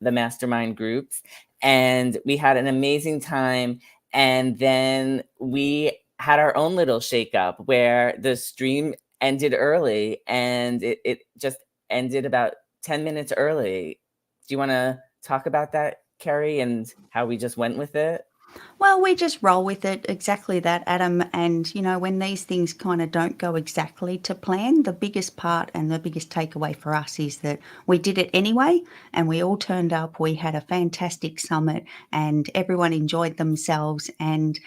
the mastermind groups, and we had an amazing time. And then we had our own little shakeup where the stream ended early, and it just ended about 10 minutes early. Do you want to talk about that, Kerry, and how we just went with it? Well, we just roll with it, exactly that, Adam. And, you know, when these things kind of don't go exactly to plan, the biggest part and the biggest takeaway for us is that we did it anyway, and we all turned up. We had a fantastic summit, and everyone enjoyed themselves. And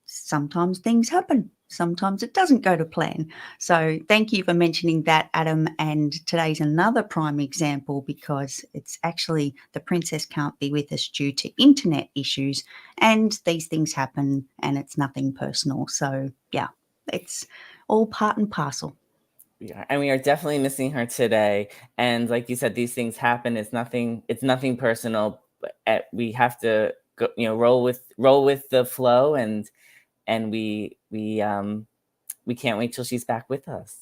sometimes things happen. Sometimes it doesn't go to plan. So thank you for mentioning that, Adam. And today's another prime example because it's actually the princess can't be with us due to internet issues, and these things happen and it's nothing personal. So yeah, it's all part and parcel. Yeah, and we are definitely missing her today. And like you said, these things happen. It's nothing personal. But we have to go, roll with the flow, and we can't wait till she's back with us.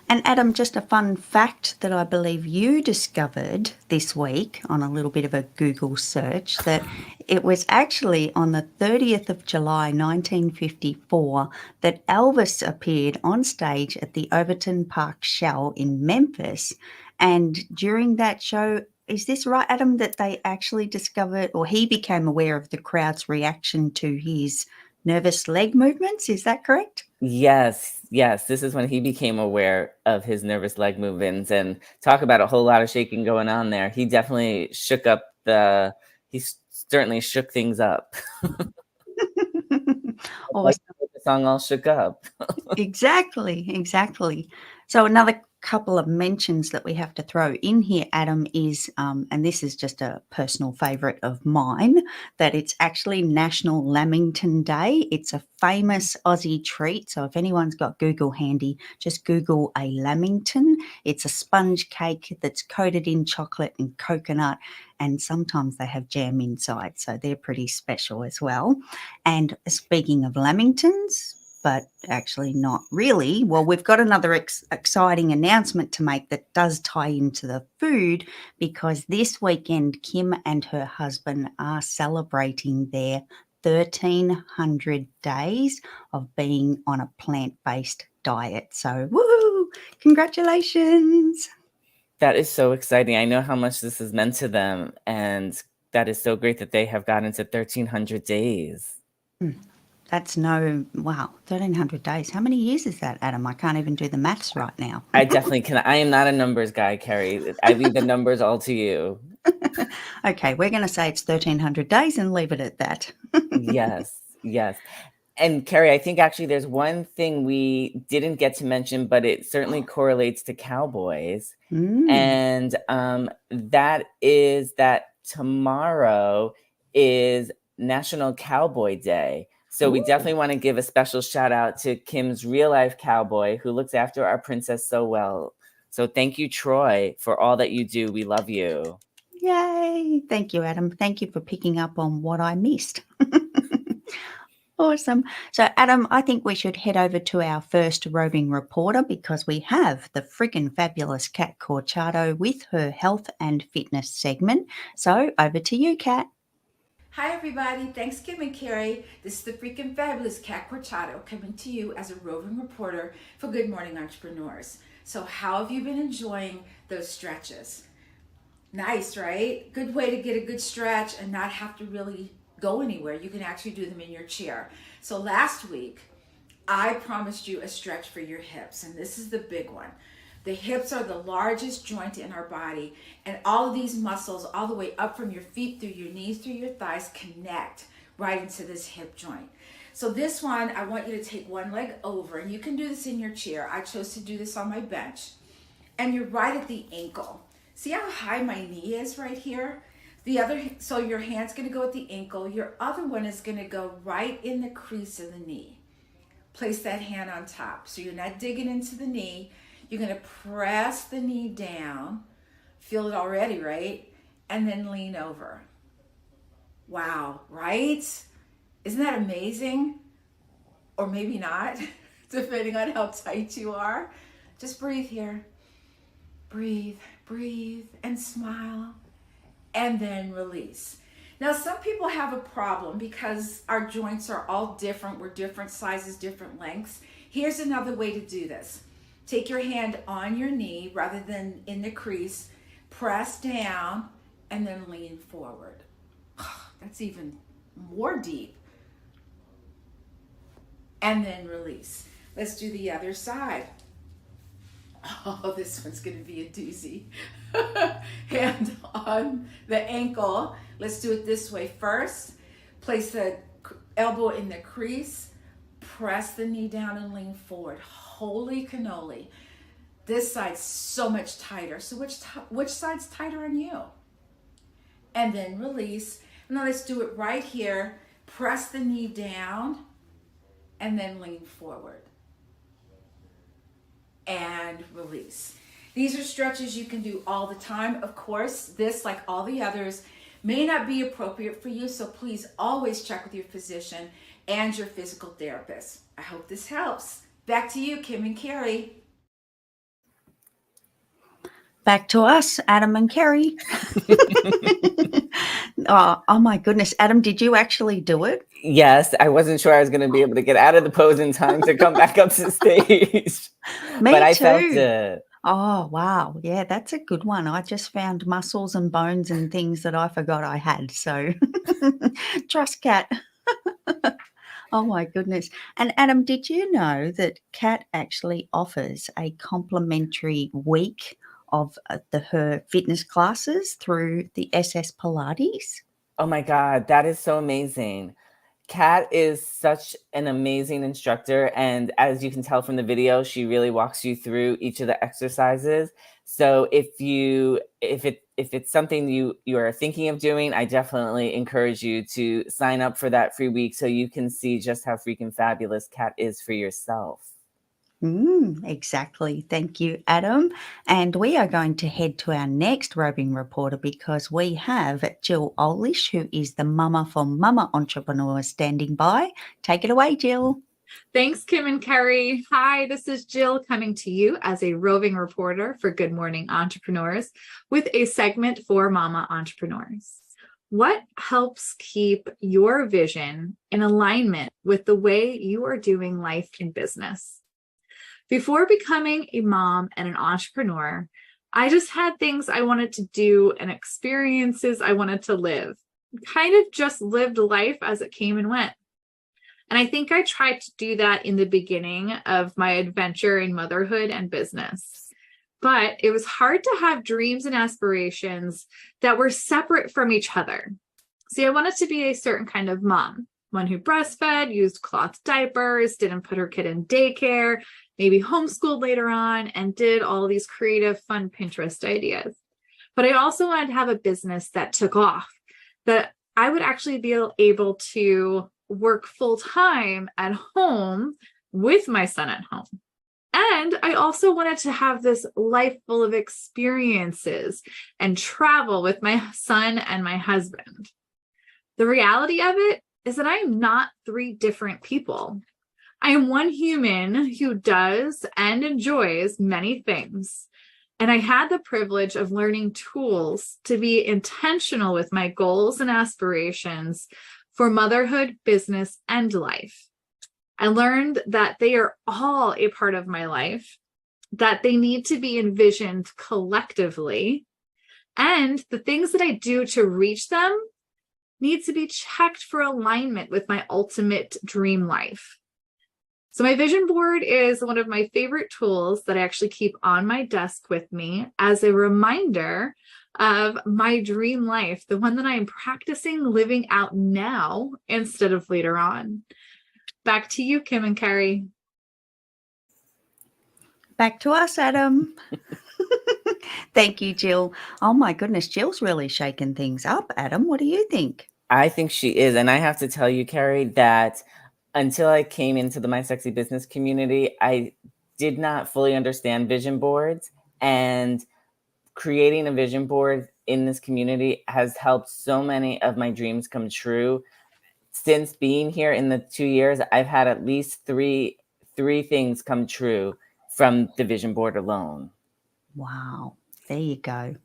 And Adam, just a fun fact that I believe you discovered this week on a little bit of a Google search, that it was actually on the 30th of July 1954 that Elvis appeared on stage at the Overton Park Shell in Memphis. And during that show, is this right, Adam, that they actually discovered, or he became aware of the crowd's reaction to his nervous leg movements? Is that correct? Yes. This is when he became aware of his nervous leg movements, and talk about a whole lot of shaking going on there. He definitely he certainly shook things up. Like the song All Shook Up. Exactly. So another couple of mentions that we have to throw in here, Adam, is, and this is just a personal favourite of mine, that it's actually National Lamington Day. It's a famous Aussie treat. So if anyone's got Google handy, just Google a Lamington. It's a sponge cake that's coated in chocolate and coconut, and sometimes they have jam inside. So they're pretty special as well. And speaking of Lamingtons, but actually not really. Well, we've got another exciting announcement to make that does tie into the food, because this weekend Kim and her husband are celebrating their 1,300 days of being on a plant-based diet. So, woohoo! Congratulations! That is so exciting. I know how much this has meant to them, and that is so great that they have gotten to 1,300 days. That's 1,300 days. How many years is that, Adam? I can't even do the maths right now. I definitely can. I am not a numbers guy, Kerry. I leave the numbers all to you. Okay, we're going to say it's 1,300 days and leave it at that. Yes. And Kerry, I think actually there's one thing we didn't get to mention, but it certainly correlates to cowboys. And that is that tomorrow is National Cowboy Day. So we definitely want to give a special shout out to Kim's real life cowboy who looks after our princess so well. So thank you, Troy, for all that you do. We love you. Yay. Thank you, Adam. Thank you for picking up on what I missed. Awesome. So, Adam, I think we should head over to our first roving reporter, because we have the friggin' fabulous Kat Corchado with her health and fitness segment. So, over to you, Kat. Hi everybody, thanks Kim and Kerry. This is the freaking fabulous Kat Corchado coming to you as a roving reporter for Good Morning Entrepreneurs. So how have you been enjoying those stretches? Nice, right? Good way to get a good stretch and not have to really go anywhere. You can actually do them in your chair. So last week, I promised you a stretch for your hips, and this is the big one. The hips are the largest joint in our body, and all of these muscles, all the way up from your feet, through your knees, through your thighs, connect right into this hip joint. So this one, I want you to take one leg over, and you can do this in your chair. I chose to do this on my bench. And you're right at the ankle. See how high my knee is right here? So your hand's gonna go at the ankle. Your other one is gonna go right in the crease of the knee. Place that hand on top. So you're not digging into the knee. You're gonna press the knee down. Feel it already, right? And then lean over. Wow, right? Isn't that amazing? Or maybe not, depending on how tight you are. Just breathe here. Breathe, and smile. and then release. Now, some people have a problem because our joints are all different. We're different sizes, different lengths. Here's another way to do this. Take your hand on your knee rather than in the crease, press down, and then lean forward. That's even more deep. And then release. Let's do the other side. Oh, this one's going to be a doozy. Hand on the ankle. Let's do it this way. First, place the elbow in the crease, press the knee down and lean forward. Holy cannoli. This side's so much tighter. So which side's tighter on you? And then release. And then let's do it right here. Press the knee down and then lean forward. And release. These are stretches you can do all the time. Of course, this, like all the others, may not be appropriate for you, so please always check with your physician and your physical therapist. I hope this helps. Back to you, Kim and Kerry. Back to us, Adam and Kerry. Oh my goodness. Adam, did you actually do it? Yes, I wasn't sure I was going to be able to get out of the pose in time to come back up to stage. Me but I too. felt it. Oh, wow. Yeah, that's a good one. I just found muscles and bones and things that I forgot I had. So trust Kat. Oh my goodness. And Adam, did you know that Kat actually offers a complimentary week of her fitness classes through the SS Pilates? Oh my God, that is so amazing. Kat is such an amazing instructor. And as you can tell from the video, she really walks you through each of the exercises. So if it's something you are thinking of doing, I definitely encourage you to sign up for that free week so you can see just how freaking fabulous Kat is for yourself. Exactly. Thank you, Adam. And we are going to head to our next roving reporter because we have Jill Olish, who is the Mama for Mama Entrepreneur, standing by. Take it away, Jill. Thanks, Kim and Kerry. Hi, this is Jill coming to you as a roving reporter for Good Morning Entrepreneurs with a segment for Mama Entrepreneurs. What helps keep your vision in alignment with the way you are doing life and business? Before becoming a mom and an entrepreneur, I just had things I wanted to do and experiences I wanted to live. Kind of just lived life as it came and went. And I think I tried to do that in the beginning of my adventure in motherhood and business. But it was hard to have dreams and aspirations that were separate from each other. See, I wanted to be a certain kind of mom, one who breastfed, used cloth diapers, didn't put her kid in daycare, maybe homeschooled later on, and did all these creative, fun Pinterest ideas. But I also wanted to have a business that took off, that I would actually be able to work full-time at home with my son at home. And I also wanted to have this life full of experiences and travel with my son and my husband. The reality of it is that I am not three different people. I am one human who does and enjoys many things. And I had the privilege of learning tools to be intentional with my goals and aspirations for motherhood, business, and life. I learned that they are all a part of my life, that they need to be envisioned collectively, and the things that I do to reach them need to be checked for alignment with my ultimate dream life. So my vision board is one of my favorite tools that I actually keep on my desk with me as a reminder of my dream life, the one that I am practicing living out now instead of later on. Back to you, Kim and Kerry. Back to us, Adam. Thank you, Jill. Oh my goodness, Jill's really shaking things up. Adam, what do you think? I think she is. And I have to tell you, Kerry, that until I came into the My Sexy Business community, I did not fully understand vision boards, and creating a vision board in this community has helped so many of my dreams come true. Since being here in the 2 years, I've had at least three things come true from the vision board alone. Wow. There you go.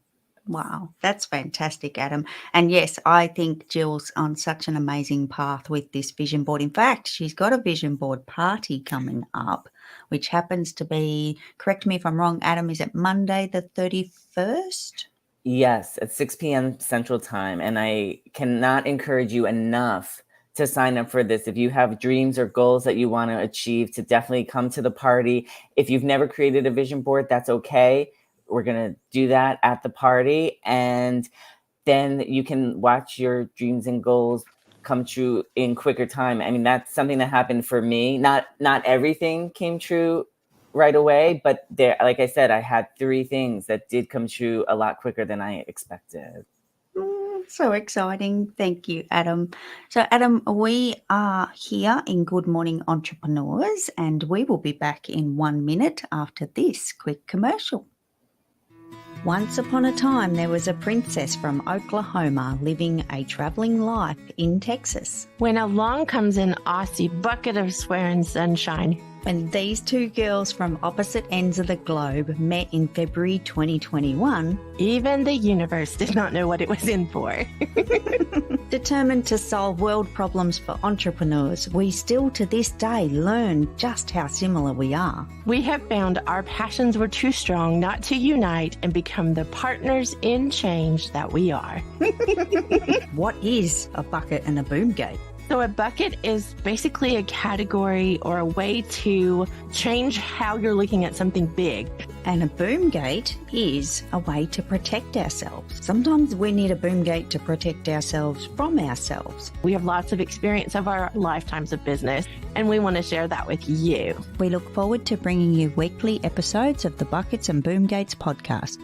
Wow, that's fantastic, Adam. And yes, I think Jill's on such an amazing path with this vision board. In fact, she's got a vision board party coming up, which happens to be, correct me if I'm wrong, Adam, is it Monday the 31st? Yes, at 6 p.m. Central Time. And I cannot encourage you enough to sign up for this. If you have dreams or goals that you want to achieve, to definitely come to the party. If you've never created a vision board, that's okay. We're going to do that at the party. And then you can watch your dreams and goals come true in quicker time. I mean, that's something that happened for me. Not everything came true right away, but there, like I said, I had 3 things that did come true a lot quicker than I expected. So exciting. Thank you, Adam. So, Adam, we are here in Good Morning Entrepreneurs, and we will be back in 1 minute after this quick commercial. Once upon a time, there was a princess from Oklahoma living a traveling life in Texas. When along comes an Aussie bucket of swearing sunshine. When these 2 girls from opposite ends of the globe met in February 2021, even the universe did not know what it was in for. Determined to solve world problems for entrepreneurs, we still to this day learn just how similar we are. We have found our passions were too strong not to unite and become the partners in change that we are. What is a bucket and a boom gate? So a bucket is basically a category or a way to change how you're looking at something big. And a boom gate is a way to protect ourselves. Sometimes we need a boom gate to protect ourselves from ourselves. We have lots of experience of our lifetimes of business, and we want to share that with you. We look forward to bringing you weekly episodes of the Buckets and Boom Gates podcast.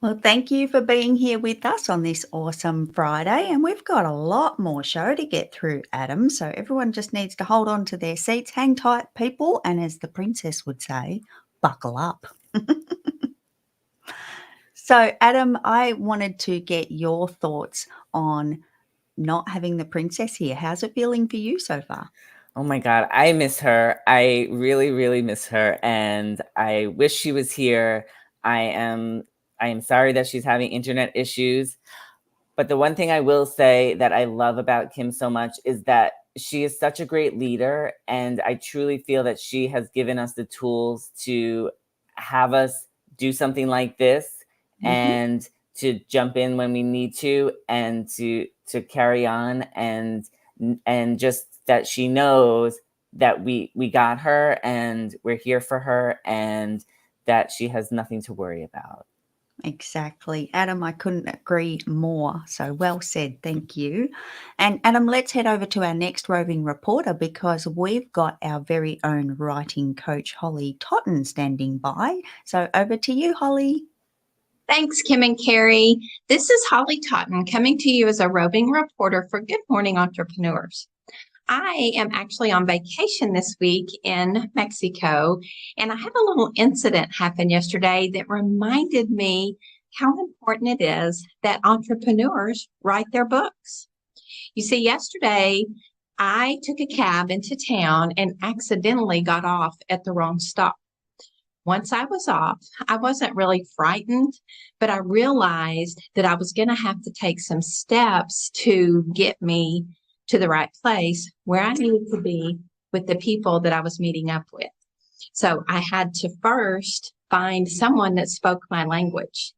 Well, thank you for being here with us on this awesome Friday. And we've got a lot more show to get through, Adam. So everyone just needs to hold on to their seats, hang tight, people. And as the princess would say, buckle up. So, Adam, I wanted to get your thoughts on not having the princess here. How's it feeling for you so far? Oh my God, I miss her. I really, really miss her. And I wish she was here. I am sorry that she's having internet issues. But the one thing I will say that I love about Kim so much is that she is such a great leader. And I truly feel that she has given us the tools to have us do something like this and to jump in when we need to and to carry on and just that she knows that we got her and we're here for her and that she has nothing to worry about. Exactly. Adam, I couldn't agree more. So well said. Thank you. And Adam, let's head over to our next roving reporter because we've got our very own writing coach, Holly Totten, standing by. So over to you, Holly. Thanks, Kim and Kerry. This is Holly Totten coming to you as a roving reporter for Good Morning Entrepreneurs. I am actually on vacation this week in Mexico, and I had a little incident happen yesterday that reminded me how important it is that entrepreneurs write their books. You see, yesterday I took a cab into town and accidentally got off at the wrong stop. Once I was off, I wasn't really frightened, but I realized that I was going to have to take some steps to get me to the right place where I needed to be with the people that I was meeting up with. So I had to first find someone that spoke my language.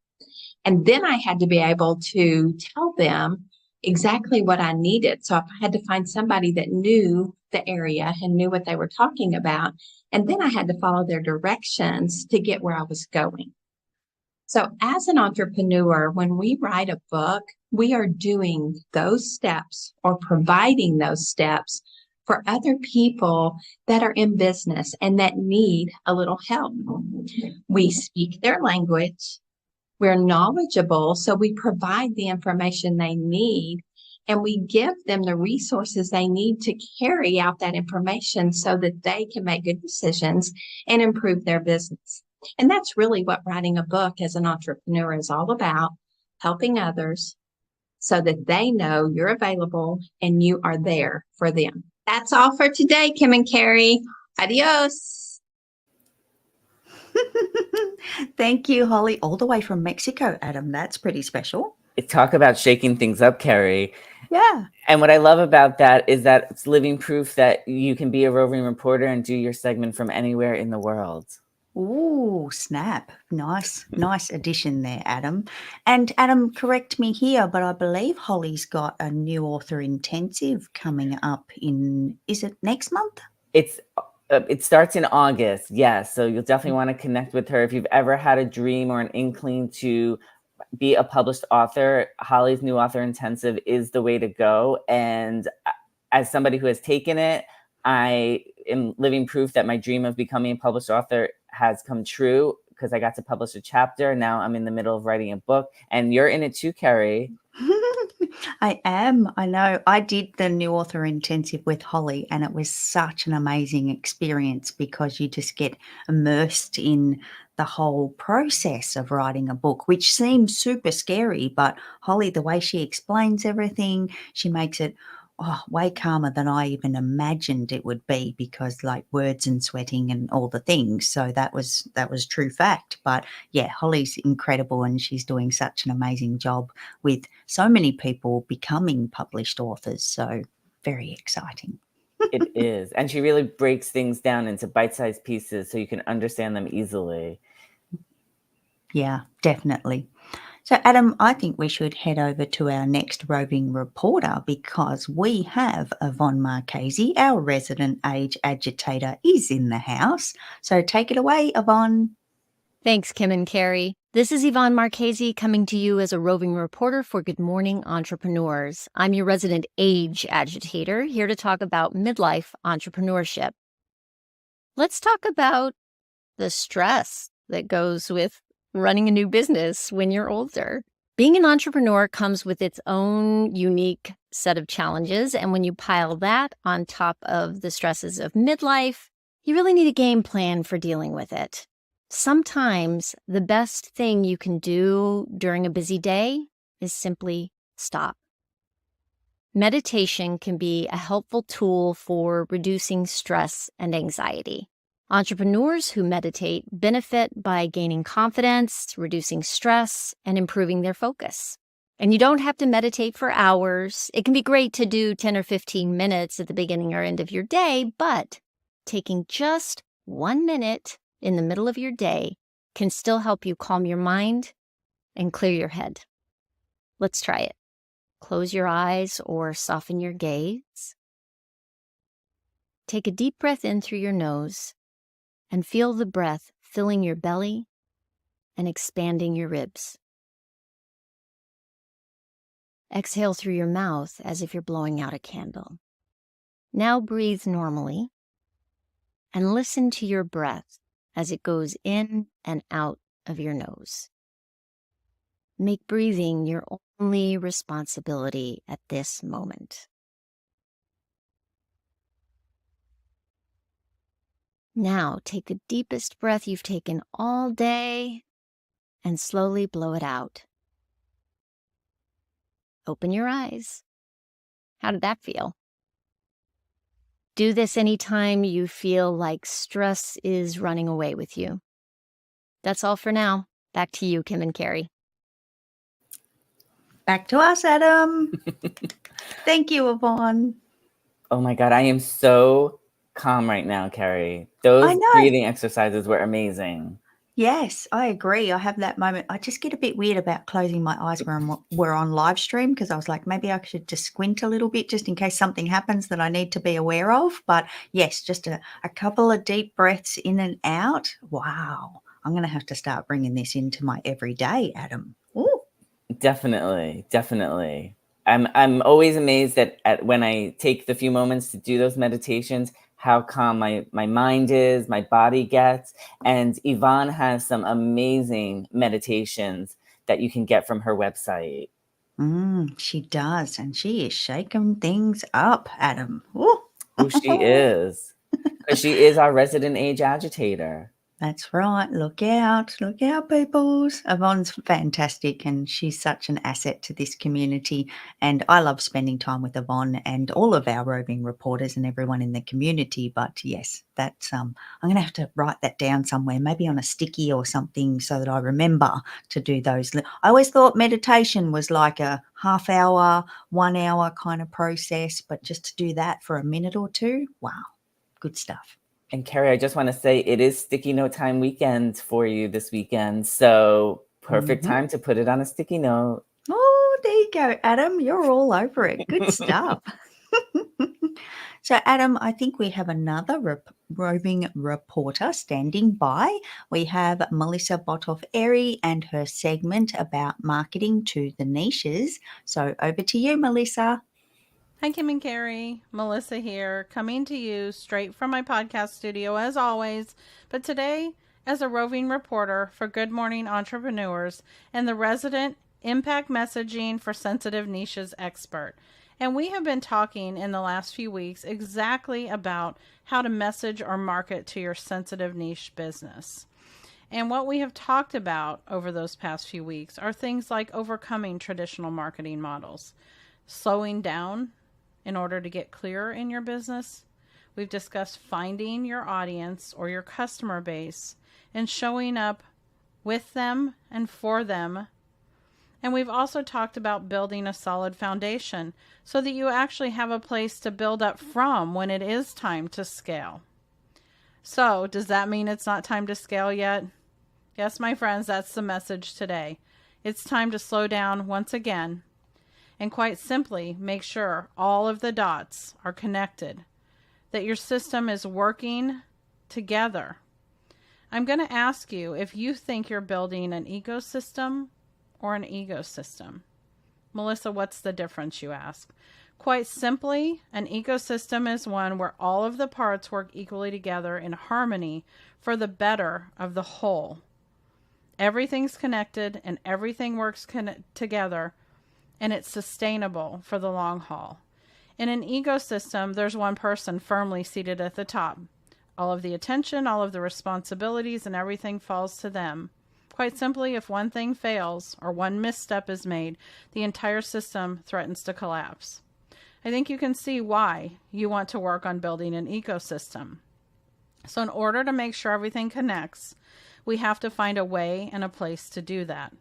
And then I had to be able to tell them exactly what I needed. So I had to find somebody that knew the area and knew what they were talking about. And then I had to follow their directions to get where I was going. So as an entrepreneur, when we write a book, we are doing those steps or providing those steps for other people that are in business and that need a little help. We speak their language. We're knowledgeable, so we provide the information they need, and we give them the resources they need to carry out that information so that they can make good decisions and improve their business. And that's really what writing a book as an entrepreneur is all about, helping others so that they know you're available and you are there for them. That's all for today, Kim and Kerry. Adios. Thank you, Holly, all the way from Mexico, Adam. That's pretty special. Talk about shaking things up, Kerry. Yeah. And what I love about that is that it's living proof that you can be a roving reporter and do your segment from anywhere in the world. Ooh, snap. Nice addition there, Adam. And Adam, correct me here, but I believe Holly's got a new author intensive coming up is it next month? It starts in August, yes. So you'll definitely want to connect with her. If you've ever had a dream or an inkling to be a published author, Holly's new author intensive is the way to go. And as somebody who has taken it, I am living proof that my dream of becoming a published author has come true because I got to publish a chapter. Now I'm in the middle of writing a book, and you're in it too, Kerry. I am. I know. I did the new author intensive with Holly, and it was such an amazing experience because you just get immersed in the whole process of writing a book, which seems super scary. But Holly, the way she explains everything, she makes it way calmer than I even imagined it would be, because like words and sweating and all the things. So that was true fact. But yeah, Holly's incredible, and she's doing such an amazing job with so many people becoming published authors. So very exciting. It is. And she really breaks things down into bite-sized pieces so you can understand them easily. Yeah, definitely. So, Adam, I think we should head over to our next roving reporter, because we have Yvonne Marchese, our resident age agitator, is in the house. So take it away, Yvonne. Thanks, Kim and Kerry. This is Yvonne Marchese coming to you as a roving reporter for Good Morning Entrepreneurs. I'm your resident age agitator, here to talk about midlife entrepreneurship. Let's talk about the stress that goes with running a new business when you're older. Being an entrepreneur comes with its own unique set of challenges, and when you pile that on top of the stresses of midlife, you really need a game plan for dealing with it. Sometimes the best thing you can do during a busy day is simply stop. Meditation can be a helpful tool for reducing stress and anxiety. Entrepreneurs who meditate benefit by gaining confidence, reducing stress, and improving their focus. And you don't have to meditate for hours. It can be great to do 10 or 15 minutes at the beginning or end of your day, but taking just 1 minute in the middle of your day can still help you calm your mind and clear your head. Let's try it. Close your eyes or soften your gaze. Take a deep breath in through your nose and feel the breath filling your belly and expanding your ribs. Exhale through your mouth as if you're blowing out a candle. Now breathe normally and listen to your breath as it goes in and out of your nose. Make breathing your only responsibility at this moment. Now, take the deepest breath you've taken all day and slowly blow it out. Open your eyes. How did that feel? Do this anytime you feel like stress is running away with you. That's all for now. Back to you, Kim and Kerry. Back to us, Adam. Thank you, Yvonne. Oh my God, I am so calm right now, Kerry. Those breathing exercises were amazing. Yes, I agree. I have that moment. I just get a bit weird about closing my eyes when we're on live stream, because I was like, maybe I should just squint a little bit just in case something happens that I need to be aware of. But yes, just a couple of deep breaths in and out. Wow. I'm going to have to start bringing this into my everyday, Adam. Ooh. Definitely. I'm always amazed at when I take the few moments to do those meditations, how calm my mind is, my body gets. And Yvonne has some amazing meditations that you can get from her website. She does. And she is shaking things up, Adam. Ooh. Who she is. Because she is our resident age agitator. That's right. Look out, peoples. Yvonne's fantastic and she's such an asset to this community. And I love spending time with Yvonne and all of our roving reporters and everyone in the community. But yes, that's I'm gonna have to write that down somewhere, maybe on a sticky or something so that I remember to do those. I always thought meditation was like a half hour, 1 hour kind of process, but just to do that for a minute or two, wow, good stuff. And Kerry, I just want to say it is sticky note time weekend for you this weekend. So perfect time to put it on a sticky note. Oh, there you go, Adam. You're all over it. Good stuff. So, Adam, I think we have another roving reporter standing by. We have Melissa Bottoff-Airy and her segment about marketing to the niches. So, over to you, Melissa. Hi, Kim and Kerry. Melissa here, coming to you straight from my podcast studio as always, but today as a roving reporter for Good Morning Entrepreneurs and the resident impact messaging for sensitive niches expert. And we have been talking in the last few weeks exactly about how to message or market to your sensitive niche business. And what we have talked about over those past few weeks are things like overcoming traditional marketing models, slowing down in order to get clearer in your business. We've discussed finding your audience or your customer base and showing up with them and for them. And we've also talked about building a solid foundation so that you actually have a place to build up from when it is time to scale. So, does that mean it's not time to scale yet? Yes, my friends, that's the message today. It's time to slow down once again and quite simply make sure all of the dots are connected, that your system is working together. I'm going to ask you if you think you're building an ecosystem or an ecosystem. Melissa, what's the difference, you ask? Quite simply, an ecosystem is one where all of the parts work equally together in harmony for the better of the whole. Everything's connected and everything works together, and it's sustainable for the long haul. In an ecosystem, there's one person firmly seated at the top. All of the attention, all of the responsibilities, and everything falls to them. Quite simply, if one thing fails or one misstep is made, the entire system threatens to collapse. I think you can see why you want to work on building an ecosystem. So in order to make sure everything connects, we have to find a way and a place to do that.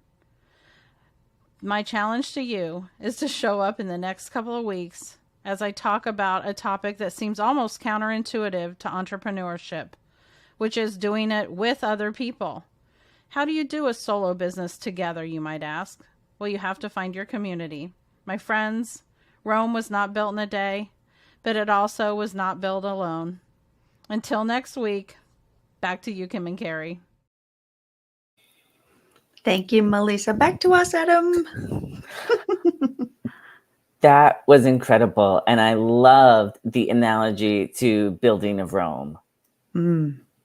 My challenge to you is to show up in the next couple of weeks as I talk about a topic that seems almost counterintuitive to entrepreneurship, which is doing it with other people. How do you do a solo business together, you might ask? Well, you have to find your community. My friends, Rome was not built in a day, but it also was not built alone. Until next week, back to you, Kim and Kerry. Thank you, Melissa. Back to us, Adam. That was incredible. And I loved the analogy to building of Rome.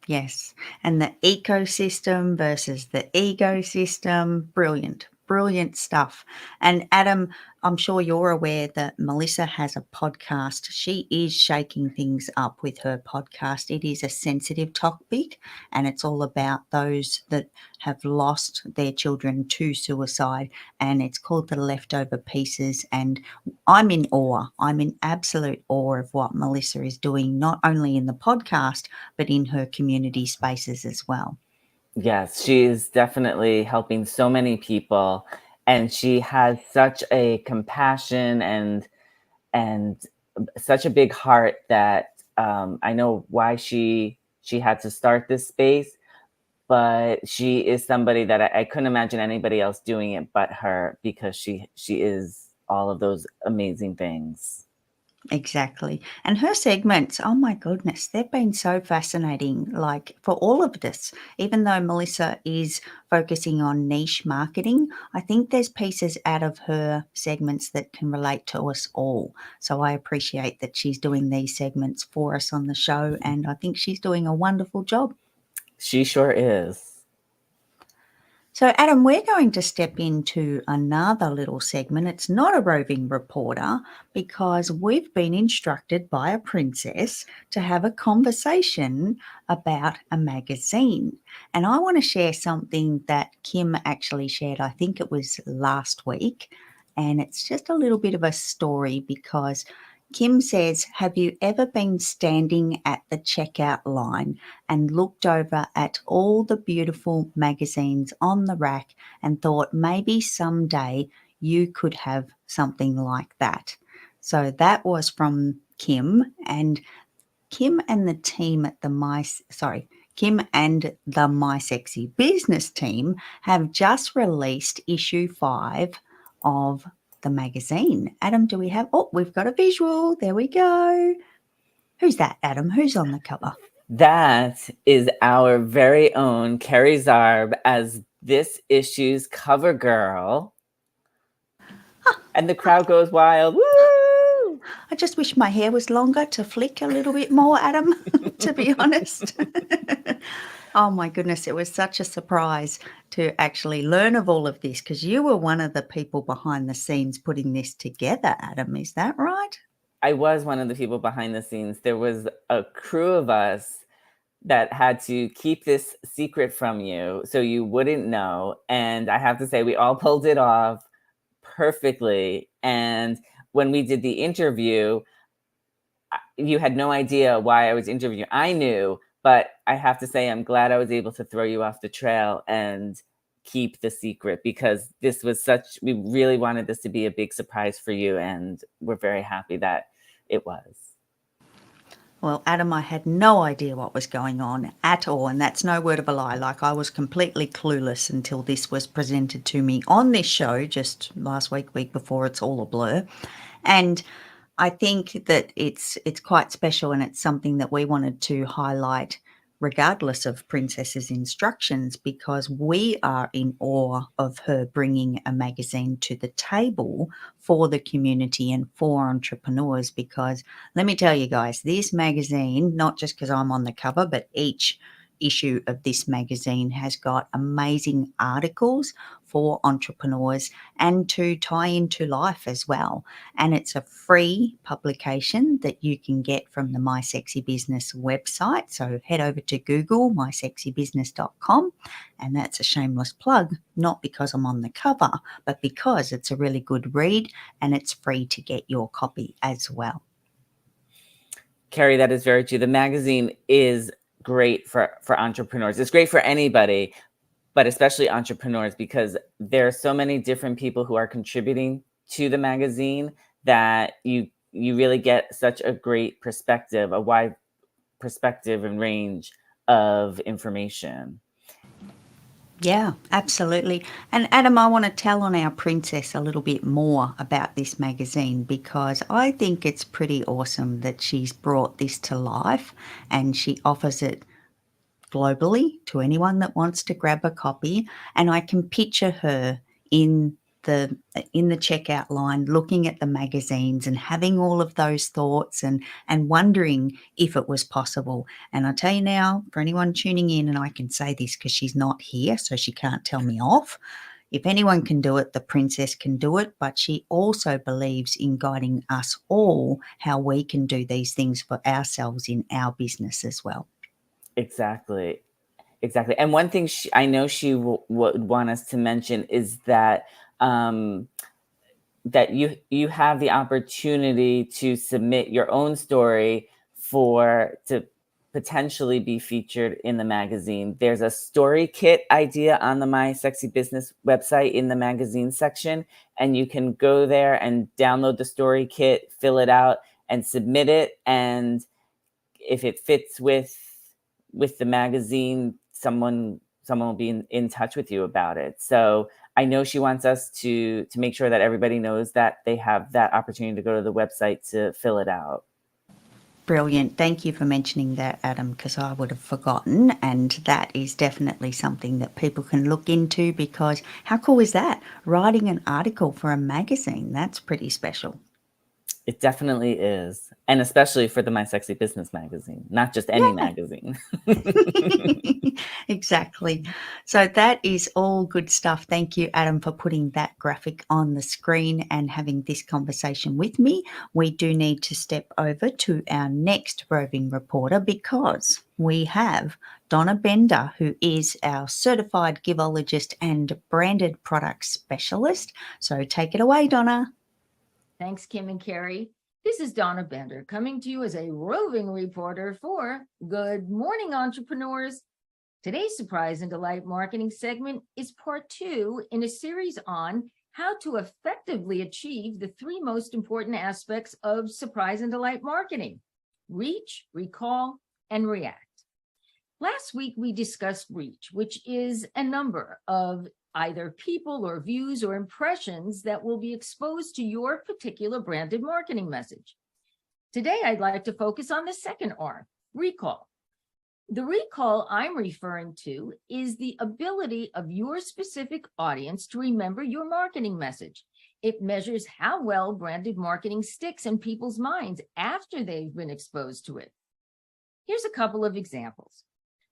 Yes. And the ecosystem versus the ecosystem. Brilliant stuff. And Adam, I'm sure you're aware that Melissa has a podcast. She is shaking things up with her podcast. It is a sensitive topic, and it's all about those that have lost their children to suicide, and it's called The Leftover Pieces. And I'm in awe. I'm in absolute awe of what Melissa is doing, not only in the podcast, but in her community spaces as well. Yes, she's definitely helping so many people, and she has such a compassion and such a big heart that I know why she had to start this space, but she is somebody that I couldn't imagine anybody else doing it but her, because she is all of those amazing things. Exactly. And her segments, oh my goodness, they've been so fascinating, like for all of this. Even though Melissa is focusing on niche marketing, I think there's pieces out of her segments that can relate to us all. So I appreciate that she's doing these segments for us on the show, and I think she's doing a wonderful job. She sure is. So, Adam, we're going to step into another little segment. It's not a roving reporter because we've been instructed by a princess to have a conversation about a magazine. And I want to share something that Kim actually shared, I think it was last week. And it's just a little bit of a story because Kim says, have you ever been standing at the checkout line and looked over at all the beautiful magazines on the rack and thought maybe someday you could have something like that? So that was from Kim, and Kim and the team at the Kim and the My Sexy Business team have just released issue 5 of the magazine. Adam, do we have? Oh, we've got a visual. There we go. Who's that, Adam? Who's on the cover? That is our very own Kerry Zarb as this issue's cover girl. And the crowd goes wild. Woo! I just wish my hair was longer to flick a little bit more, Adam, to be honest. Oh my goodness, it was such a surprise to actually learn of all of this because you were one of the people behind the scenes putting this together, Adam. Is that right? I was one of the people behind the scenes. There was a crew of us that had to keep this secret from you so you wouldn't know. And I have to say, we all pulled it off perfectly. And when we did the interview, you had no idea why I was interviewing. I knew, but I have to say, I'm glad I was able to throw you off the trail and keep the secret because this was we really wanted this to be a big surprise for you. And we're very happy that it was. Well, Adam, I had no idea what was going on at all. And that's no word of a lie. Like I was completely clueless until this was presented to me on this show just last week before. It's all a blur. And I think that it's quite special and it's something that we wanted to highlight regardless of Princess's instructions because we are in awe of her bringing a magazine to the table for the community and for entrepreneurs because let me tell you guys, this magazine, not just because I'm on the cover, but each issue of this magazine has got amazing articles for entrepreneurs and to tie into life as well. And it's a free publication that you can get from the My Sexy Business website. So head over to Google, mysexybusiness.com. And that's a shameless plug, not because I'm on the cover, but because it's a really good read and it's free to get your copy as well. Kerry, that is very true. The magazine is great for entrepreneurs. It's great for anybody, but especially entrepreneurs because there are so many different people who are contributing to the magazine that you really get such a great perspective, a wide perspective and range of information. Yeah, absolutely. And Adam, I want to tell on our princess a little bit more about this magazine because I think it's pretty awesome that she's brought this to life and she offers it globally to anyone that wants to grab a copy. And I can picture her in the checkout line looking at the magazines and having all of those thoughts and wondering if it was possible. And I tell you now, for anyone tuning in, and I can say this because she's not here so she can't tell me off, if anyone can do it, the princess can do it, but she also believes in guiding us all how we can do these things for ourselves in our business as well. Exactly. And one thing I know she would want us to mention is that that you have the opportunity to submit your own story to potentially be featured in the magazine. There's a story kit idea on the My Sexy Business website in the magazine section, and you can go there and download the story kit, fill it out, and submit it. And if it fits with the magazine, someone will be in touch with you about it. So I know she wants us to make sure that everybody knows that they have that opportunity to go to the website to fill it out. Brilliant. Thank you for mentioning that, Adam, because I would have forgotten. And that is definitely something that people can look into because how cool is that? Writing an article for a magazine. That's pretty special. It definitely is. And especially for the My Sexy Business magazine, not just any magazine. Exactly. So that is all good stuff. Thank you, Adam, for putting that graphic on the screen and having this conversation with me. We do need to step over to our next roving reporter because we have Donna Bender, who is our certified givologist and branded product specialist. So take it away, Donna. Thanks, Kim and Carrie. This is Donna Bender coming to you as a roving reporter for Good Morning Entrepreneurs. Today's Surprise and Delight marketing segment is part 2 in a series on how to effectively achieve the 3 most important aspects of surprise and delight marketing: reach, recall, and react. Last week, we discussed reach, which is a number of either people or views or impressions that will be exposed to your particular branded marketing message. Today, I'd like to focus on the second R, recall. The recall I'm referring to is the ability of your specific audience to remember your marketing message. It measures how well branded marketing sticks in people's minds after they've been exposed to it. Here's a couple of examples.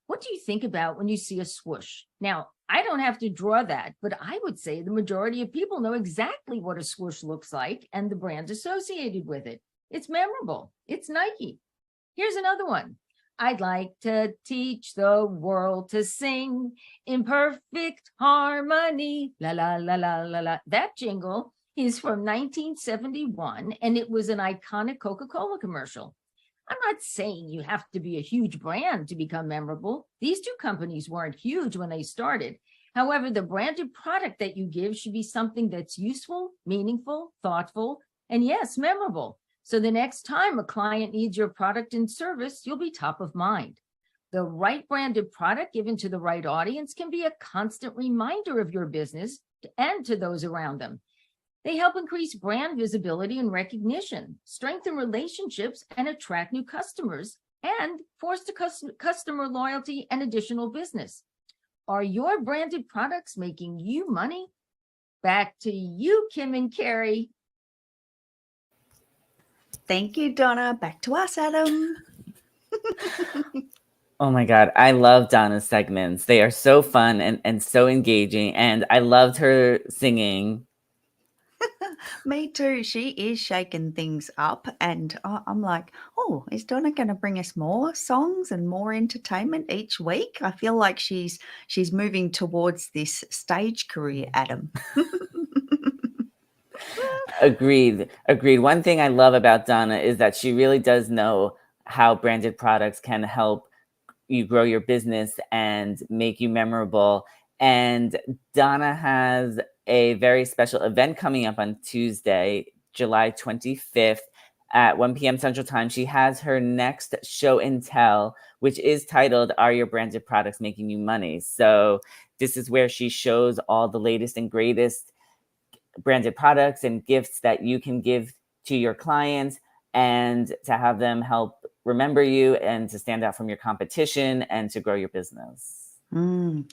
What do you think about when you see a swoosh? Now, I don't have to draw that, but I would say the majority of people know exactly what a swoosh looks like and the brand associated with it. It's memorable. It's Nike. Here's another one. I'd like to teach the world to sing in perfect harmony. La, la, la, la, la, la. That jingle is from 1971, and it was an iconic Coca-Cola commercial. I'm not saying you have to be a huge brand to become memorable. These 2 companies weren't huge when they started. However, the branded product that you give should be something that's useful, meaningful, thoughtful, and yes, memorable. So the next time a client needs your product and service, you'll be top of mind. The right branded product given to the right audience can be a constant reminder of your business and to those around them. They help increase brand visibility and recognition, strengthen relationships, and attract new customers, and foster customer loyalty and additional business. Are your branded products making you money? Back to you, Kim and Carrie. Thank you, Donna. Back to us, Adam. Oh my God, I love Donna's segments. They are so fun and so engaging. And I loved her singing. Me too. She is shaking things up. And I'm like, oh, is Donna going to bring us more songs and more entertainment each week? I feel like she's moving towards this stage career, Adam. Agreed. One thing I love about Donna is that she really does know how branded products can help you grow your business and make you memorable. And Donna has a very special event coming up on Tuesday, July 25th at 1 p.m. Central Time. She has her next show and tell, which is titled, Are Your Branded Products Making You Money? So this is where she shows all the latest and greatest branded products and gifts that you can give to your clients and to have them help remember you and to stand out from your competition and to grow your business.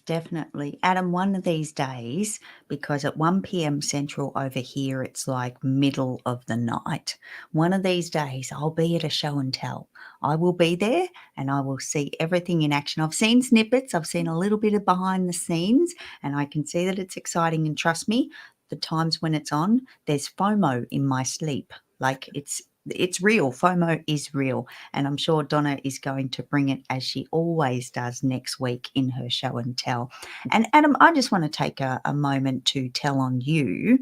Definitely. Adam, one of these days, because at 1 p.m. Central over here, it's like middle of the night. One of these days, I'll be at a show and tell. I will be there and I will see everything in action. I've seen snippets. I've seen a little bit of behind the scenes and I can see that it's exciting. And trust me, the times when it's on, there's FOMO in my sleep. Like it's real. FOMO is real. And I'm sure Donna is going to bring it as she always does next week in her show and tell. And Adam, I just want to take a moment to tell on you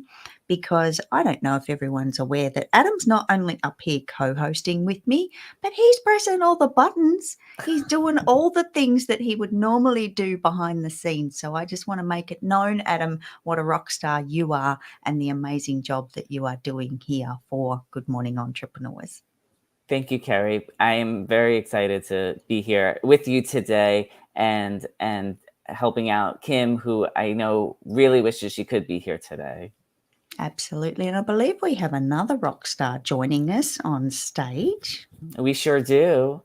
because I don't know if everyone's aware that Adam's not only up here co-hosting with me, but he's pressing all the buttons. He's doing all the things that he would normally do behind the scenes. So I just want to make it known, Adam, what a rock star you are and the amazing job that you are doing here for Good Morning Entrepreneurs. Thank you, Carrie. I am very excited to be here with you today and helping out Kim, who I know really wishes she could be here today. Absolutely. And I believe we have another rock star joining us on stage. We sure do.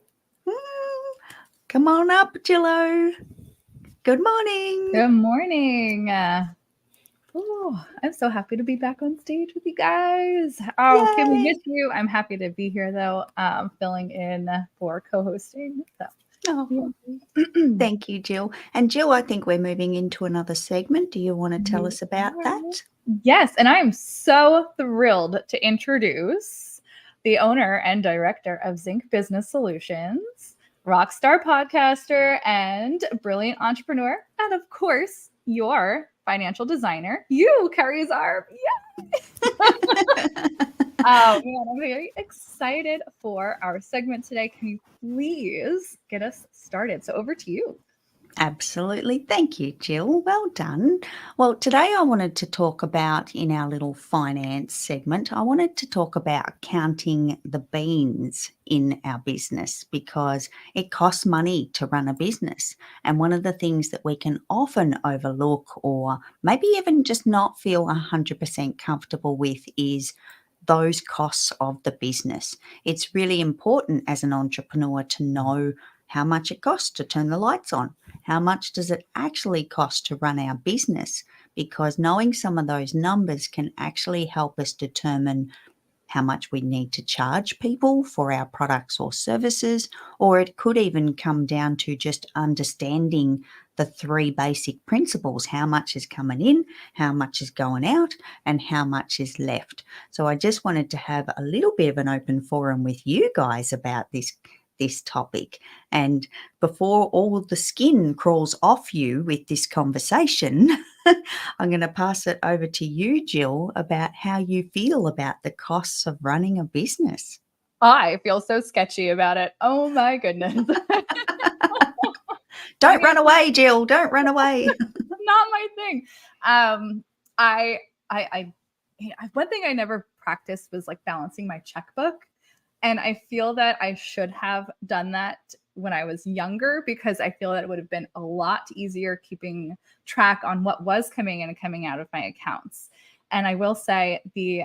Come on up, Jillo. Good morning. Good morning. Oh, I'm so happy to be back on stage with you guys. Oh, Kim, we miss you. I'm happy to be here though, filling in for co-hosting. So. Oh, thank you, Jill. And Jill, I think we're moving into another segment. Do you want to tell us about that? Yes, and I am so thrilled to introduce the owner and director of Zinc Business Solutions, rockstar podcaster and brilliant entrepreneur, and of course, your financial designer, you, Kerry Zarb. Oh man, I'm very excited for our segment today. Can you please get us started? So over to you. Absolutely. Thank you, Jill. Well done. Well, today I wanted to talk about, in our little finance segment, I wanted to talk about counting the beans in our business because it costs money to run a business. And one of the things that we can often overlook or maybe even just not feel 100% comfortable with is those costs of the business. It's really important as an entrepreneur to know how much it costs to turn the lights on. How much does it actually cost to run our business? Because knowing some of those numbers can actually help us determine how much we need to charge people for our products or services, or it could even come down to just understanding the three basic principles: how much is coming in, how much is going out, and how much is left. So I just wanted to have a little bit of an open forum with you guys about this topic. And before all the skin crawls off you with this conversation, I'm going to pass it over to you, Jill, about how you feel about the costs of running a business. I feel so sketchy about it. Oh my goodness. Don't run away, Jill. Don't run away. Not my thing. One thing I never practiced was like balancing my checkbook. And I feel that I should have done that when I was younger because I feel that it would have been a lot easier keeping track on what was coming in and coming out of my accounts. And I will say the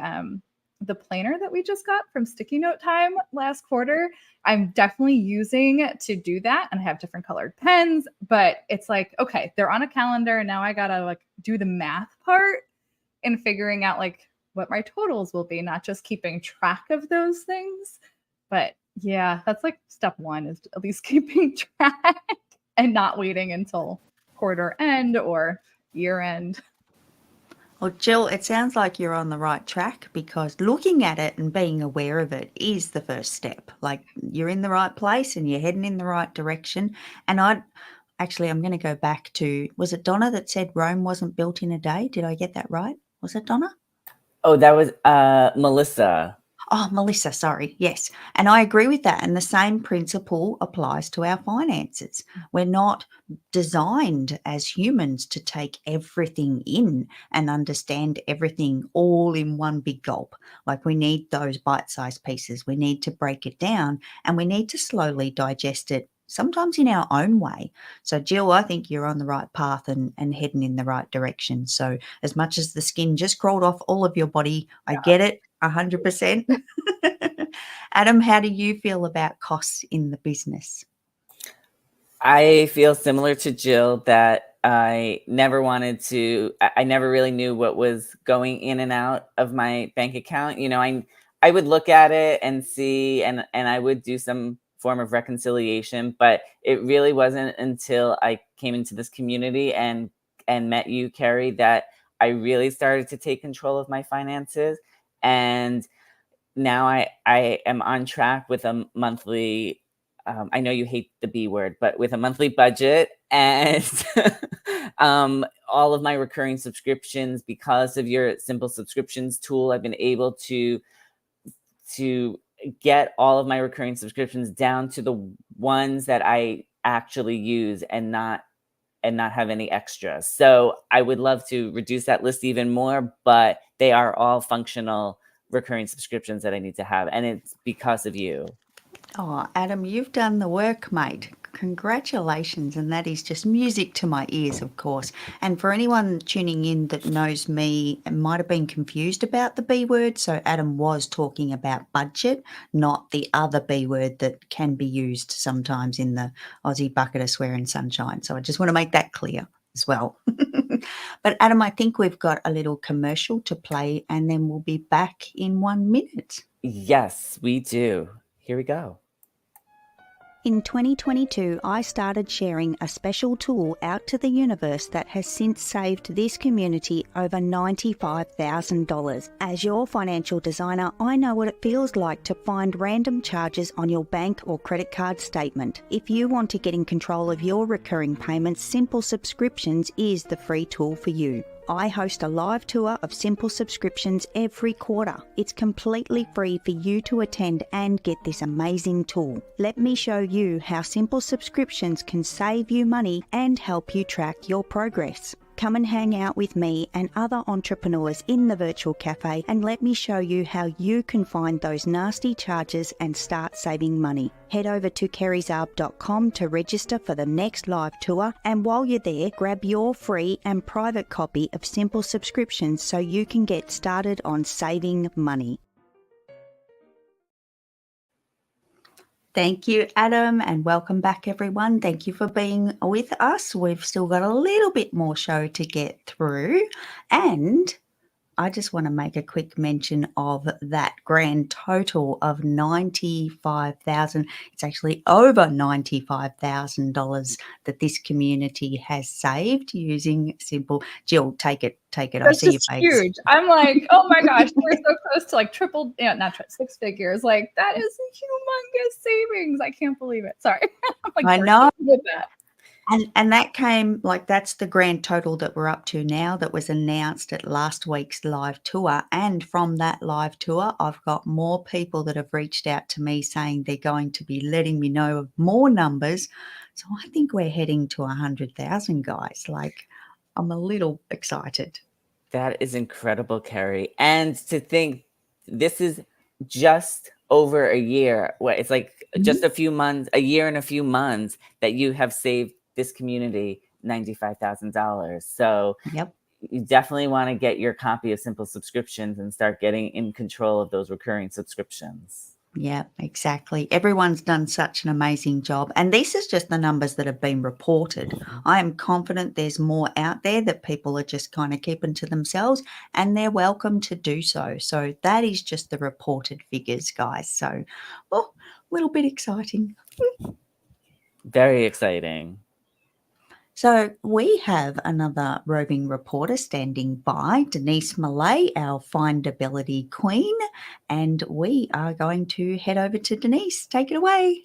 planner that we just got from Sticky Note Time last quarter, I'm definitely using to do that. And I have different colored pens, but it's like, okay, they're on a calendar. And now I got to like do the math part in figuring out like what my totals will be, not just keeping track of those things. But yeah, that's like step one, is at least keeping track and not waiting until quarter end or year end. Well, Jill, it sounds like you're on the right track because looking at it and being aware of it is the first step. Like you're in the right place and you're heading in the right direction. And I'm going to go back to, was it Donna that said Rome wasn't built in a day? Did I get that right? Was it Donna? Oh, that was Melissa. Oh, Melissa, sorry. Yes. And I agree with that. And the same principle applies to our finances. We're not designed as humans to take everything in and understand everything all in one big gulp. Like we need those bite-sized pieces. We need to break it down and we need to slowly digest it, sometimes in our own way. So, Jill, I think you're on the right path and heading in the right direction. So as much as the skin just crawled off all of your body, I get it 100%. Adam, how do you feel about costs in the business? I feel similar to Jill that I never really knew what was going in and out of my bank account. You know, I would look at it and see, and I would do some form of reconciliation, but it really wasn't until I came into this community and met you, Kerry, that I really started to take control of my finances. And now I am on track with a monthly, I know you hate the B word, but with a monthly budget and all of my recurring subscriptions. Because of your simple subscriptions tool, I've been able to get all of my recurring subscriptions down to the ones that I actually use and not have any extras. So I would love to reduce that list even more, but they are all functional recurring subscriptions that I need to have. And it's because of you. Oh, Adam, you've done the work, mate. Congratulations. And that is just music to my ears, of course. And for anyone tuning in that knows me and might have been confused about the B word, so Adam was talking about budget, not the other B word that can be used sometimes in the Aussie bucket of swearing sunshine. So I just want to make that clear. as well. But Adam, I think we've got a little commercial to play and then we'll be back in 1 minute. Yes, we do. Here we go. In 2022, I started sharing a special tool out to the universe that has since saved this community over $95,000. As your financial designer, I know what it feels like to find random charges on your bank or credit card statement. If you want to get in control of your recurring payments, Simple Subscriptions is the free tool for you. I host a live tour of Simple Subscriptions every quarter. It's completely free for you to attend and get this amazing tool. Let me show you how Simple Subscriptions can save you money and help you track your progress. Come and hang out with me and other entrepreneurs in the virtual cafe and let me show you how you can find those nasty charges and start saving money. Head over to kerryzarb.com to register for the next live tour, and while you're there, grab your free and private copy of Simple Subscriptions so you can get started on saving money. Thank you, Adam, and welcome back, everyone. Thank you for being with us. We've still got a little bit more show to get through, and I just want to make a quick mention of that grand total of $95,000. It's actually over $95,000 that this community has saved using Simple. Jill, take it. I That's see just your face. huge. I'm like, oh my gosh, we're so close to like triple, six figures. Like that is a humongous savings. I can't believe it. Sorry. I'm like, I know. with that. And that came, like, that's the grand total that we're up to now that was announced at last week's live tour. And from that live tour, I've got more people that have reached out to me saying they're going to be letting me know of more numbers. So I think we're heading to 100,000, guys. Like, I'm a little excited. That is incredible, Kerry. And to think this is just over a year. It's like just a few months, a year and a few months that you have saved this community $95,000. So yep, you definitely want to get your copy of Simple Subscriptions and start getting in control of those recurring subscriptions. Yeah, exactly. Everyone's done such an amazing job. And this is just the numbers that have been reported. I am confident there's more out there that people are just kind of keeping to themselves, and they're welcome to do so. So that is just the reported figures, guys. So, a little bit exciting. Very exciting. So we have another roving reporter standing by, Denise Millay, our findability queen, and we are going to head over to Denise. Take it away.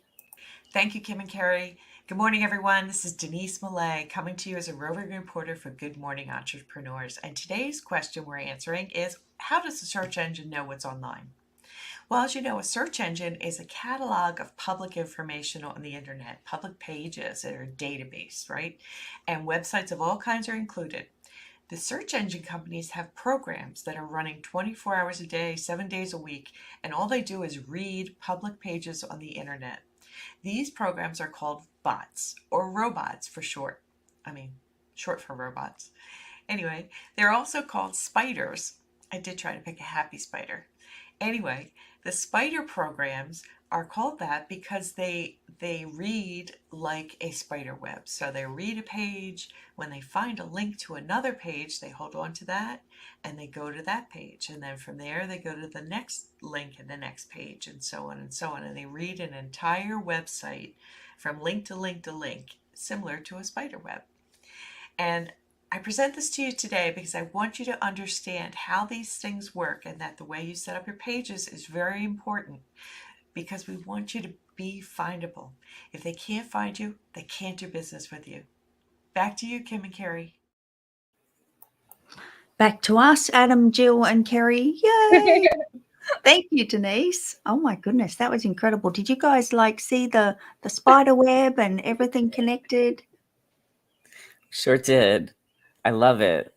Thank you, Kim and Kerry. Good morning, everyone. This is Denise Millay coming to you as a roving reporter for Good Morning Entrepreneurs. And today's question we're answering is, how does the search engine know what's online? Well, as you know, a search engine is a catalog of public information on the internet, public pages or a database, right? And websites of all kinds are included. The search engine companies have programs that are running 24 hours a day, 7 days a week, and all they do is read public pages on the internet. These programs are called bots, or robots for short. Short for robots. Anyway, they're also called spiders. I did try to pick a happy spider. Anyway, the spider programs are called that because they read like a spider web. So they read a page. When they find a link to another page, they hold on to that and they go to that page. And then from there, they go to the next link and the next page, and so on and so on. And they read an entire website from link to link to link, similar to a spider web. And I present this to you today because I want you to understand how these things work, and that the way you set up your pages is very important, because we want you to be findable. If they can't find you, they can't do business with you. Back to you, Kim and Kerry. Back to us, Adam, Jill, and Kerry. Yay! Thank you, Denise. Oh my goodness, that was incredible. Did you guys see the spider web and everything connected? Sure did. I love it.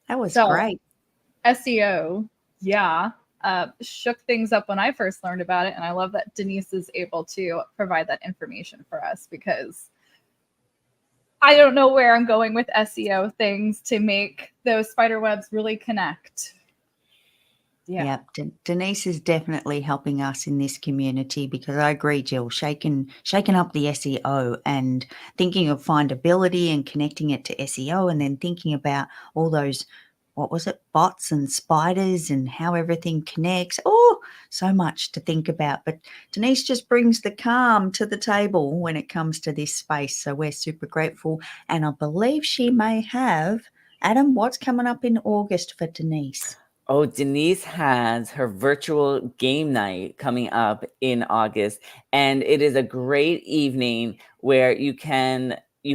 That was So, great. SEO, shook things up when I first learned about it. And I love that Denise is able to provide that information for us, because I don't know where I'm going with SEO things to make those spider webs really connect. Yeah. Yep. Denise is definitely helping us in this community because I agree, Jill, shaking up the SEO and thinking of findability and connecting it to SEO and then thinking about all those, what was it, bots and spiders and how everything connects. Oh, so much to think about. But Denise just brings the calm to the table when it comes to this space. So we're super grateful. And I believe she may have, Adam, what's coming up in August for Denise? Oh, Denise has her virtual game night coming up in August, and it is a great evening where you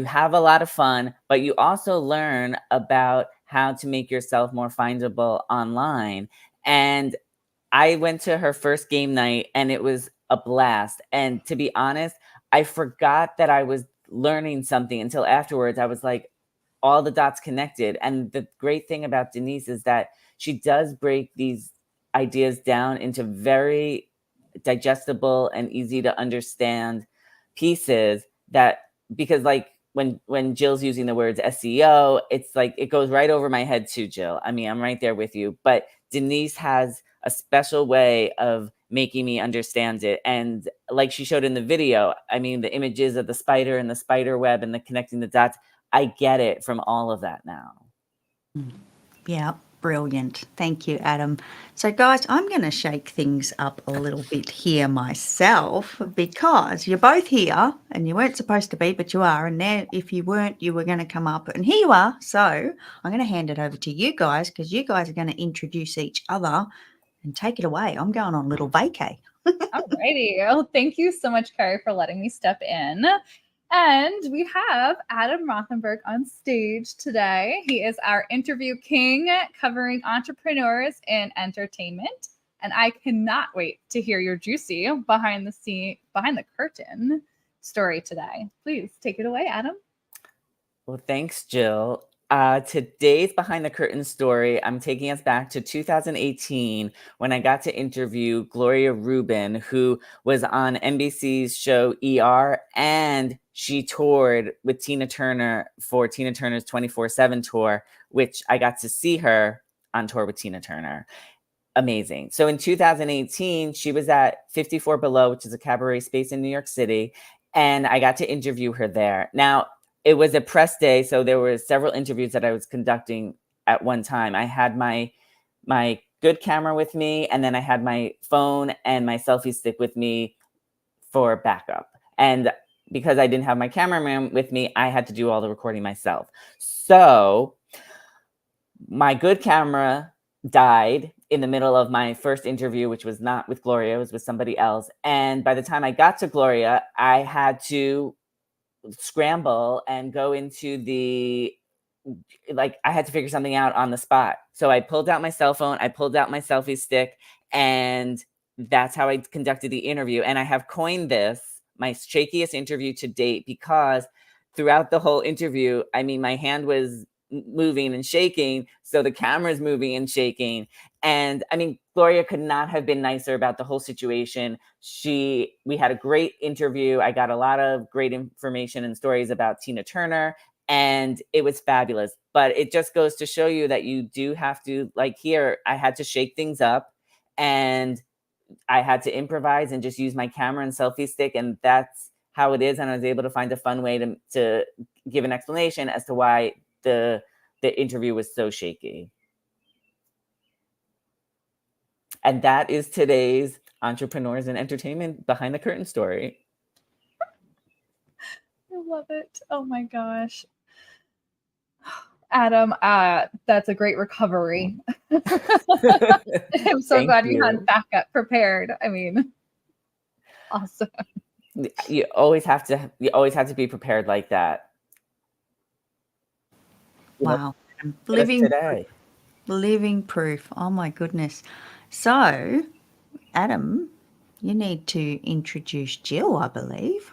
have a lot of fun, but you also learn about how to make yourself more findable online. And I went to her first game night and it was a blast. And to be honest, I forgot that I was learning something until afterwards. I was like, all the dots connected. And the great thing about Denise is that she does break these ideas down into very digestible and easy to understand pieces that, because like when Jill's using the words SEO, it's like it goes right over my head too, Jill. I mean, I'm right there with you, but Denise has a special way of making me understand it. And like she showed in the video, I mean, the images of the spider and the spider web and the connecting the dots, I get it from all of that now. Yeah, brilliant. Thank you, Adam. So, guys, I'm going to shake things up a little bit here myself because you're both here and you weren't supposed to be, but you are. And now, if you weren't, you were going to come up. And here you are. So, I'm going to hand it over to you guys because you guys are going to introduce each other and take it away. I'm going on a little vacay. Alrighty. Well, thank you so much, Carrie, for letting me step in. And we have Adam Rothenberg on stage today. He is our interview king covering entrepreneurs in entertainment. And I cannot wait to hear your juicy behind the curtain story today. Please take it away, Adam. Well, thanks, Jill. Today's behind the curtain story, I'm taking us back to 2018 when I got to interview Gloria Rubin, who was on NBC's show ER, and she toured with Tina Turner for Tina Turner's 24/7 tour, which I got to see her on tour with Tina Turner. Amazing. So in 2018, she was at 54 Below, which is a cabaret space in New York City, and I got to interview her there. Now, it was a press day, so there were several interviews that I was conducting at one time. I had my good camera with me, and then I had my phone and my selfie stick with me for backup. And because I didn't have my cameraman with me, I had to do all the recording myself. So my good camera died in the middle of my first interview, which was not with Gloria, it was with somebody else. And by the time I got to Gloria, I had to scramble and go into I had to figure something out on the spot. So I pulled out my cell phone, I pulled out my selfie stick, and that's how I conducted the interview. And I have coined this my shakiest interview to date because throughout the whole interview, I mean, my hand was moving and shaking, so the camera's moving and shaking. And I mean, Gloria could not have been nicer about the whole situation. We had a great interview. I got a lot of great information and stories about Tina Turner, and it was fabulous. But it just goes to show you that you do have to, like here, I had to shake things up and I had to improvise and just use my camera and selfie stick, and that's how it is. And I was able to find a fun way to give an explanation as to why the interview was so shaky. And that is today's Entrepreneurs in Entertainment Behind the Curtain story. I love it. Oh my gosh. Adam, that's a great recovery. I'm so glad you had backup prepared. I mean, awesome. You always have to be prepared like that. Wow. Living proof. Oh my goodness. So, Adam, you need to introduce Jill, I believe.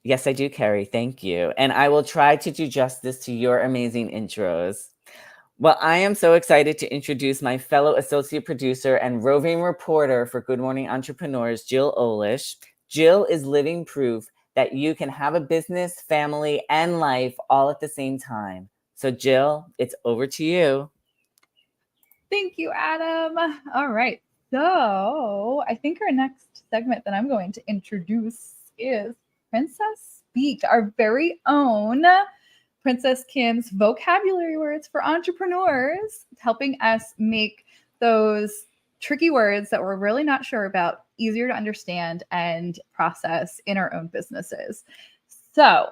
Yes, I do, Carrie. Thank you. And I will try to do justice to your amazing intros. Well, I am so excited to introduce my fellow associate producer and roving reporter for Good Morning Entrepreneurs, Jill Olish. Jill is living proof that you can have a business, family, and life all at the same time. So Jill, it's over to you. Thank you, Adam. All right. So I think our next segment that I'm going to introduce is Princess Speak, our very own Princess Kim's vocabulary words for entrepreneurs, helping us make those tricky words that we're really not sure about easier to understand and process in our own businesses. So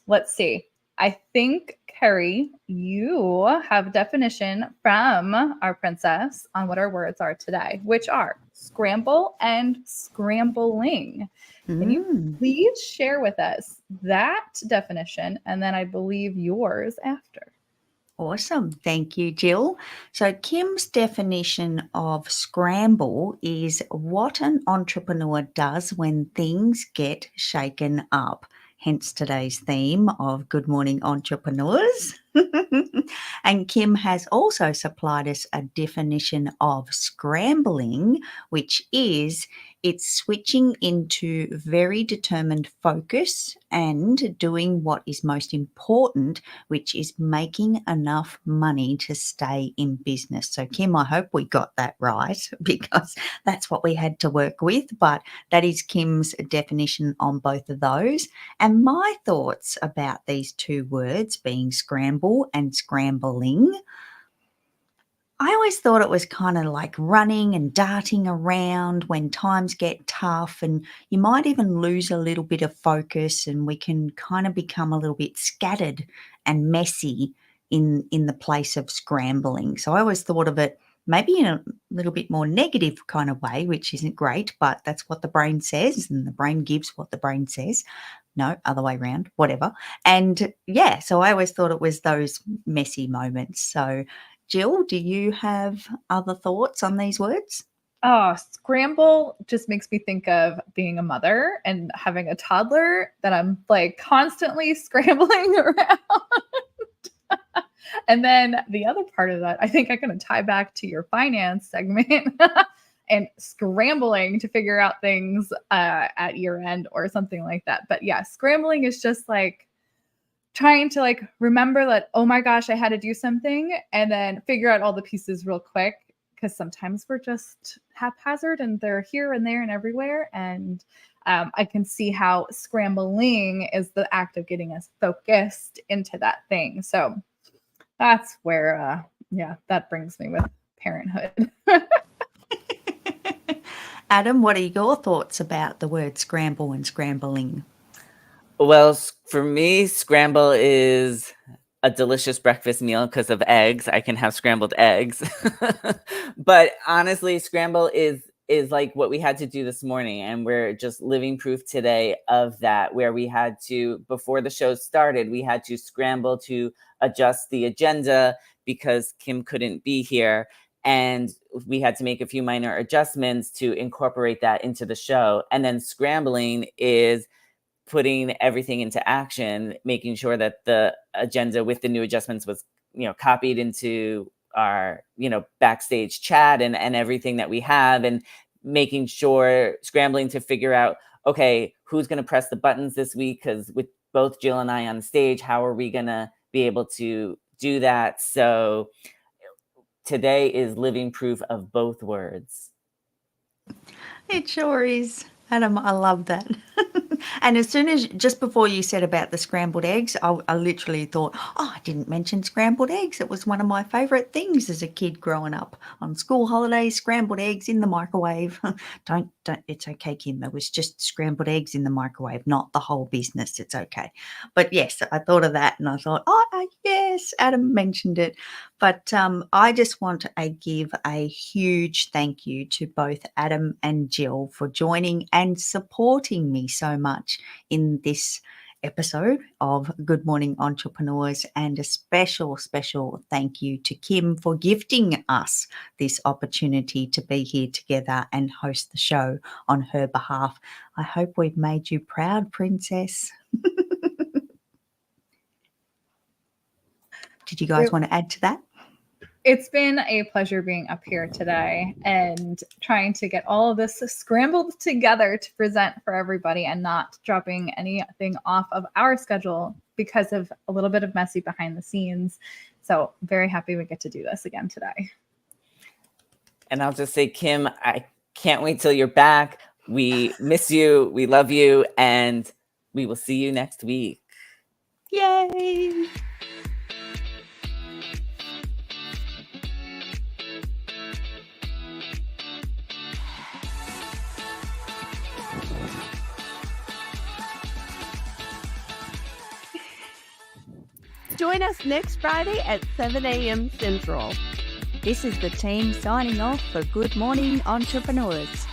let's see. I think, Kerry, you have a definition from our princess on what our words are today, which are scramble and scrambling. Can you please share with us that definition? And then I believe yours after. Awesome. Thank you, Jill. So, Kim's definition of scramble is what an entrepreneur does when things get shaken up. Hence today's theme of Good Morning Entrepreneurs. And Kim has also supplied us a definition of scrambling, which is it's switching into very determined focus and doing what is most important, which is making enough money to stay in business. So, Kim, I hope we got that right because that's what we had to work with. But that is Kim's definition on both of those. And my thoughts about these two words being scramble and scrambling. I always thought it was kind of like running and darting around when times get tough, and you might even lose a little bit of focus, and we can kind of become a little bit scattered and messy in the place of scrambling. So I always thought of it maybe in a little bit more negative kind of way, which isn't great, but that's what the brain says, and the brain gives what the brain says. No, other way around, whatever. And yeah, so I always thought it was those messy moments. So Jill, do you have other thoughts on these words? Oh, scramble just makes me think of being a mother and having a toddler that I'm like constantly scrambling around. And then the other part of that, I think I'm going to tie back to your finance segment and scrambling to figure out things at year end or something like that. But yeah, scrambling is just like trying to like remember that, oh my gosh, I had to do something and then figure out all the pieces real quick, because sometimes we're just haphazard and they're here and there and everywhere. And I can see how scrambling is the act of getting us focused into that thing. So that's where, that brings me with parenthood. Adam, what are your thoughts about the word scramble and scrambling? Well, for me, scramble is a delicious breakfast meal because of eggs. I can have scrambled eggs. But honestly, scramble is like what we had to do this morning, and we're just living proof today of that, where we had to, before the show started, we had to scramble to adjust the agenda because Kim couldn't be here. And we had to make a few minor adjustments to incorporate that into the show. And then scrambling is putting everything into action, making sure that the agenda with the new adjustments was, copied into our, backstage chat and everything that we have, and making sure, scrambling to figure out, okay, who's going to press the buttons this week? Because with both Jill and I on stage, how are we going to be able to do that? So today is living proof of both words. It sure is. Adam, I love that. And as soon as, just before you said about the scrambled eggs, I literally thought, oh, I didn't mention scrambled eggs. It was one of my favourite things as a kid growing up. On school holidays, scrambled eggs in the microwave. Don't, it's okay, Kim. It was just scrambled eggs in the microwave, not the whole business. It's okay. But yes, I thought of that and I thought, oh, yes, Adam mentioned it. But I just want to give a huge thank you to both Adam and Jill for joining and supporting me so much in this episode of Good Morning Entrepreneurs, and a special thank you to Kim for gifting us this opportunity to be here together and host the show on her behalf. I hope we've made you proud, Princess. Did you guys want to add to that? It's been a pleasure being up here today and trying to get all of this scrambled together to present for everybody and not dropping anything off of our schedule because of a little bit of messy behind the scenes. So very happy we get to do this again today. And I'll just say, Kim, I can't wait till you're back. We miss you. We love you. And we will see you next week. Yay! Join us next Friday at 7 a.m. Central. This is the team signing off for Good Morning Entrepreneurs.